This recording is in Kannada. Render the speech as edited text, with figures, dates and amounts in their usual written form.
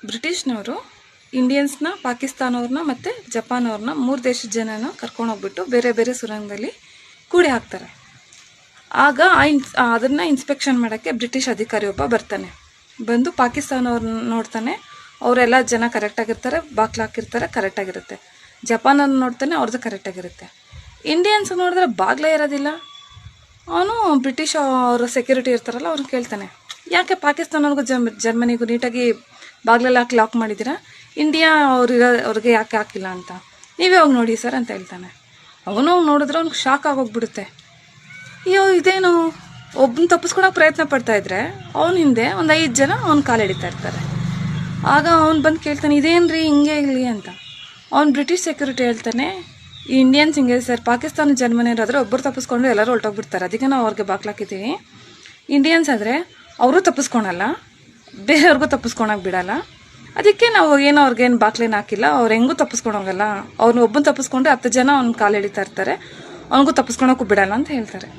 ಬ್ರಿಟಿಷ್ನವರು ಇಂಡಿಯನ್ಸ್ನ, ಪಾಕಿಸ್ತಾನವ್ರನ್ನ ಮತ್ತು ಜಪಾನವ್ರನ್ನ 3 ದೇಶದ ಜನನ ಕರ್ಕೊಂಡೋಗ್ಬಿಟ್ಟು ಬೇರೆ ಬೇರೆ ಸುರಂಗದಲ್ಲಿ ಕೂಡಿ ಹಾಕ್ತಾರೆ. ಆಗ ಅದನ್ನು ಇನ್ಸ್ಪೆಕ್ಷನ್ ಮಾಡೋಕ್ಕೆ ಬ್ರಿಟಿಷ್ ಅಧಿಕಾರಿ ಒಬ್ಬ ಬರ್ತಾನೆ. ಬಂದು ಪಾಕಿಸ್ತಾನವ್ರನ್ನ ನೋಡ್ತಾನೆ, ಅವರೆಲ್ಲ ಜನ ಕರೆಕ್ಟಾಗಿರ್ತಾರೆ, ಬಾಕ್ಲು ಹಾಕಿರ್ತಾರೆ, ಕರೆಕ್ಟಾಗಿರುತ್ತೆ. ಜಪಾನವ್ರನ್ನ ನೋಡ್ತಾನೆ, ಅವ್ರದ್ದು ಕರೆಕ್ಟಾಗಿರುತ್ತೆ. ಇಂಡಿಯನ್ಸ್ ನೋಡಿದ್ರೆ ಬಾಗ್ಲೇ ಇರೋದಿಲ್ಲ. ಅವನು ಬ್ರಿಟಿಷ್ ಅವರ ಸೆಕ್ಯೂರಿಟಿ ಇರ್ತಾರಲ್ಲ ಅವ್ರನ್ನ ಕೇಳ್ತಾನೆ, ಯಾಕೆ ಪಾಕಿಸ್ತಾನವ್ರಿಗೂ ಜರ್ಮನಿಗೂ ನೀಟಾಗಿ ಬಾಗ್ಲೆಲ್ಲ ಹಾಕಿ ಲಾಕ್ ಮಾಡಿದ್ದೀರಾ, ಇಂಡಿಯಾ ಅವ್ರಿಗೆ ಯಾಕೆ ಹಾಕಿಲ್ಲ ಅಂತ ನೀವೇ ಹೋಗಿ ನೋಡಿ ಸರ್ ಅಂತ ಹೇಳ್ತಾನೆ. ಅವನು ನೋಡಿದ್ರೆ ಅವ್ನಿಗೆ ಶಾಕ್ ಆಗೋಗ್ಬಿಡುತ್ತೆ. ಅಯ್ಯೋ ಇದೇನು, ಒಬ್ಬನ ತಪ್ಪಿಸ್ಕೊಳಕ್ಕೆ ಪ್ರಯತ್ನ ಪಡ್ತಾಯಿದ್ರೆ ಅವನ ಹಿಂದೆ ಒಂದು 5 ಜನ ಅವ್ನ ಕಾಲು ಹಿಡಿತಾ ಇರ್ತಾರೆ. ಆಗ ಅವ್ನು ಬಂದು ಕೇಳ್ತಾನೆ, ಇದೇನು ರೀ ಹಿಂಗೆ ಇಲ್ಲಿ ಅಂತ. ಅವ್ನು ಬ್ರಿಟಿಷ್ ಸೆಕ್ಯೂರಿಟಿ ಹೇಳ್ತಾನೆ, ಈ ಇಂಡಿಯನ್ಸ್ ಹಿಂಗೆ ಸರ್, ಪಾಕಿಸ್ತಾನ ಜರ್ಮನಿಯರಾದರೆ ಒಬ್ಬರು ತಪ್ಪಿಸ್ಕೊಂಡು ಎಲ್ಲರೂ ಹೊರಟೋಗ್ಬಿಡ್ತಾರೆ, ಅದಕ್ಕೆ ನಾವು ಅವ್ರಿಗೆ ಬಾಕ್ಲಾಕಿದ್ದೀವಿ. ಇಂಡಿಯನ್ಸ್ ಆದರೆ ಅವರು ತಪ್ಪಿಸ್ಕೊಳಲ್ಲ, ಬೇರೆಯವ್ರಿಗೂ ತಪ್ಪಿಸ್ಕೊಳಕ್ಕೆ ಬಿಡಲ್ಲ, ಅದಕ್ಕೆ ನಾವು ಏನೋ ಅವ್ರಿಗೇನು ಬಾಕ್ಲೇನು ಹಾಕಿಲ್ಲ, ಅವ್ರು ಹೆಂಗೂ ತಪ್ಪಿಸ್ಕೊಳೋಂಗಲ್ಲ, ಅವ್ನು ಒಬ್ಬನ ತಪ್ಪಿಸ್ಕೊಂಡ್ರೆ 10 ಜನ ಅವ್ನ ಕಾಲು ಹಿಡಿತಾ ಇರ್ತಾರೆ, ಅವನಿಗೂ ತಪ್ಪಿಸ್ಕೊಳಕ್ಕೂ ಬಿಡಲ್ಲ ಅಂತ ಹೇಳ್ತಾರೆ.